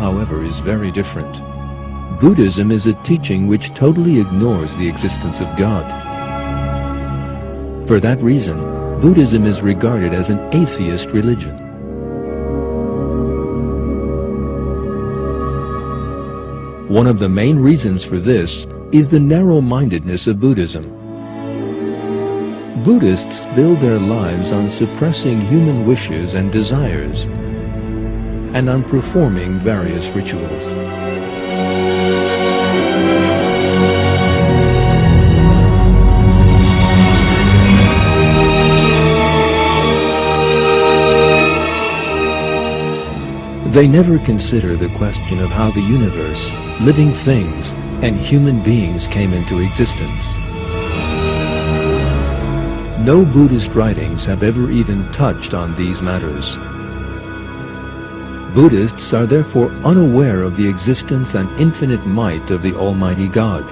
however, is very different. Buddhism is a teaching which totally ignores the existence of God. For that reason, Buddhism is regarded as an atheist religion. One of the main reasons for this is the narrow-mindedness of Buddhism. Buddhists build their lives on suppressing human wishes and desires, and on performing various rituals. They never consider the question of how the universe, living things, and human beings came into existence. No Buddhist writings have ever even touched on these matters. Buddhists are therefore unaware of the existence and infinite might of the Almighty God,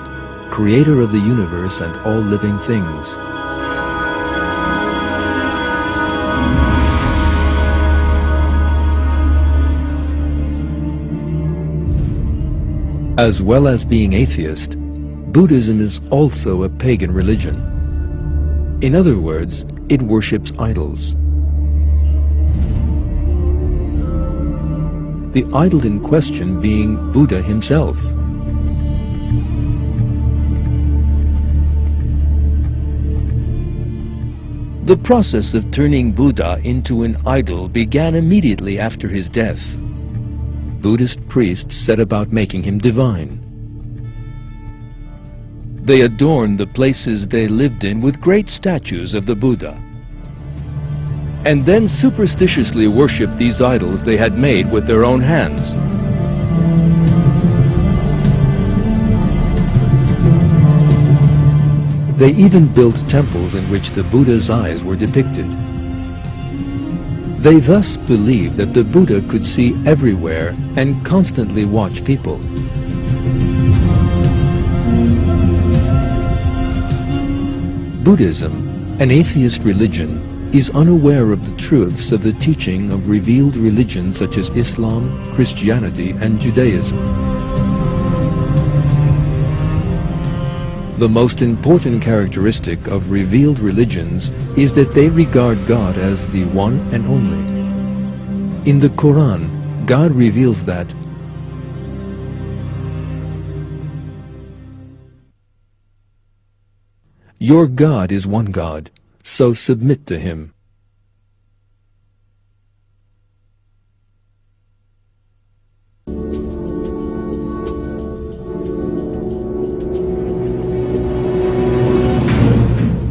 creator of the universe and all living things. As well as being atheist, Buddhism is also a pagan religion. In other words, it worships idols. The idol in question being Buddha himself. The process of turning Buddha into an idol began immediately after his death. Buddhist priests set about making him divine. They adorned the places they lived in with great statues of the Buddha, and then superstitiously worshipped these idols they had made with their own hands. They even built temples in which the Buddha's eyes were depicted. They thus believed that the Buddha could see everywhere and constantly watch people. Buddhism, an atheist religion, is unaware of the truths of the teaching of revealed religions such as Islam, Christianity, and Judaism. The most important characteristic of revealed religions is that they regard God as the one and only. In the Quran, God reveals that your God is one God, so submit to him.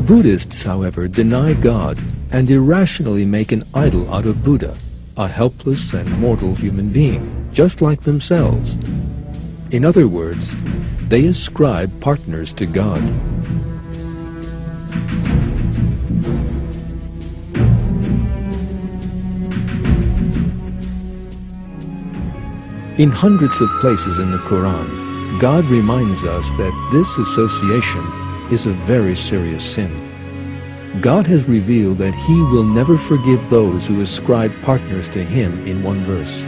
Buddhists, however, deny God and irrationally make an idol out of Buddha, a helpless and mortal human being, just like themselves. In other words, they ascribe partners to God. In hundreds of places in the Quran, God reminds us that this association is a very serious sin. God has revealed that he will never forgive those who ascribe partners to him in one verse.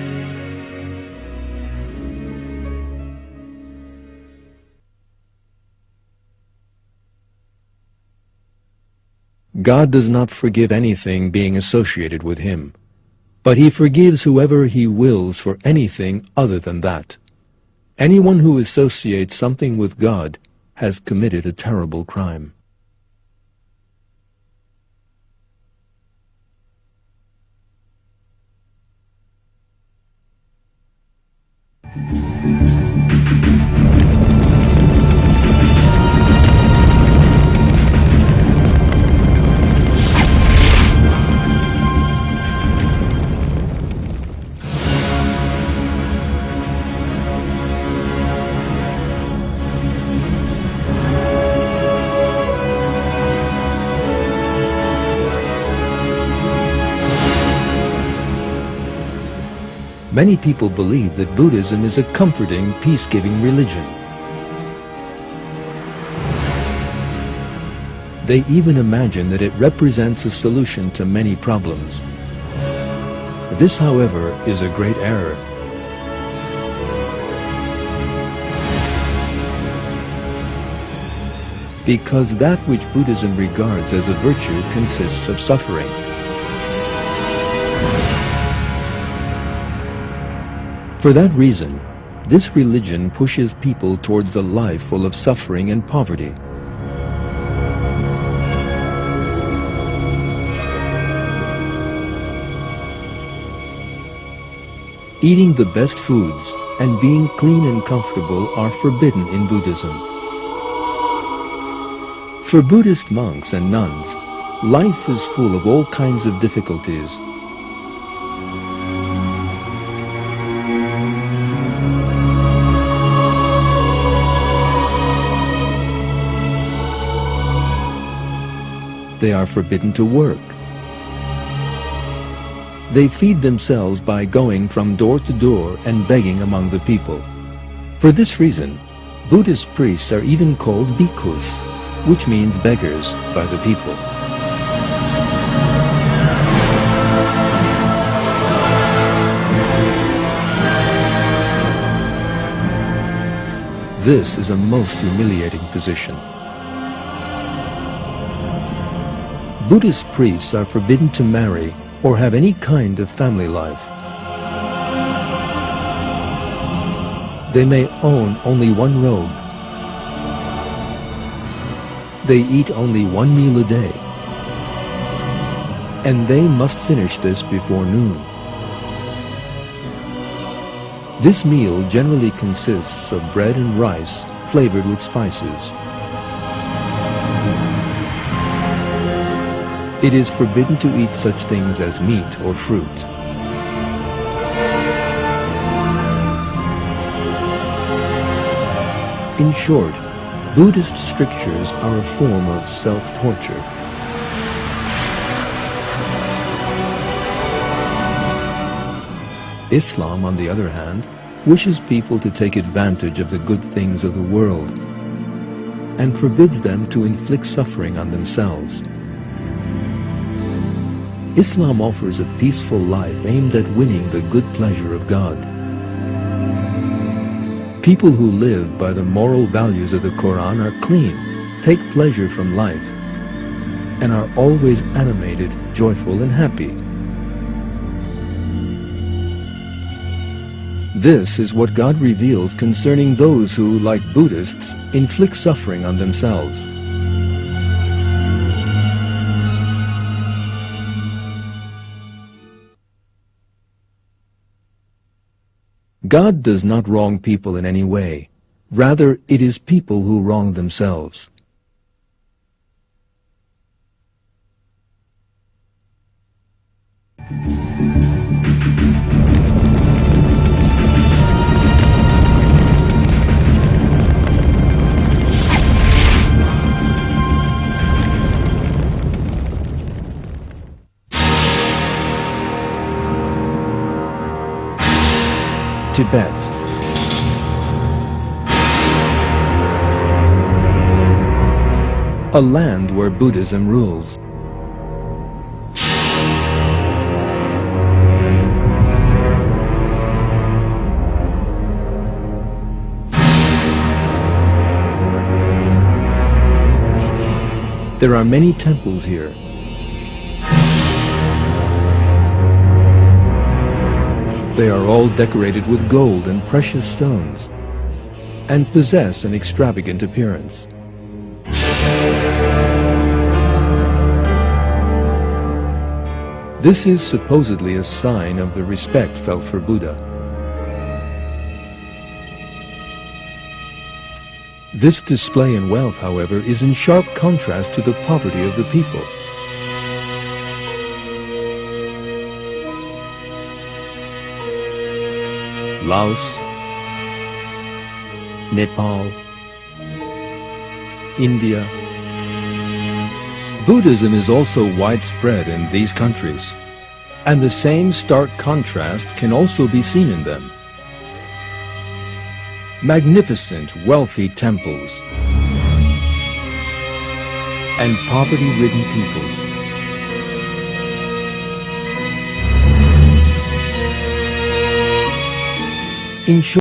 God does not forgive anything being associated with him, but he forgives whoever he wills for anything other than that. Anyone who associates something with God has committed a terrible crime. Many people believe that Buddhism is a comforting, peace-giving religion. They even imagine that it represents a solution to many problems. This, however, is a great error. because that which Buddhism regards as a virtue consists of suffering. For that reason, this religion pushes people towards a life full of suffering and poverty. Eating the best foods and being clean and comfortable are forbidden in Buddhism. For Buddhist monks and nuns, life is full of all kinds of difficulties. They are forbidden to work. They feed themselves by going from door to door and begging among the people. For this reason, Buddhist priests are even called bhikkhus, which means beggars, by the people. This is a most humiliating position. Buddhist priests are forbidden to marry or have any kind of family life. They may own only one robe. They eat only one meal a day. And they must finish this before noon. This meal generally consists of bread and rice flavored with spices. It is forbidden to eat such things as meat or fruit. In short, Buddhist strictures are a form of self-torture. Islam, on the other hand, wishes people to take advantage of the good things of the world and forbids them to inflict suffering on themselves. Islam offers a peaceful life aimed at winning the good pleasure of God. People who live by the moral values of the Quran are clean, take pleasure from life, and are always animated, joyful, and happy. This is what God reveals concerning those who, like Buddhists, inflict suffering on themselves. God does not wrong people in any way. Rather, it is people who wrong themselves. Tibet. A land where Buddhism rules. There are many temples here. They are all decorated with gold and precious stones, and possess an extravagant appearance. This is supposedly a sign of the respect felt for Buddha. This display in wealth, however, is in sharp contrast to the poverty of the people. Laos, Nepal, India. Buddhism is also widespread in these countries, and the same stark contrast can also be seen in them. Magnificent, wealthy temples and poverty-ridden peoples. In short,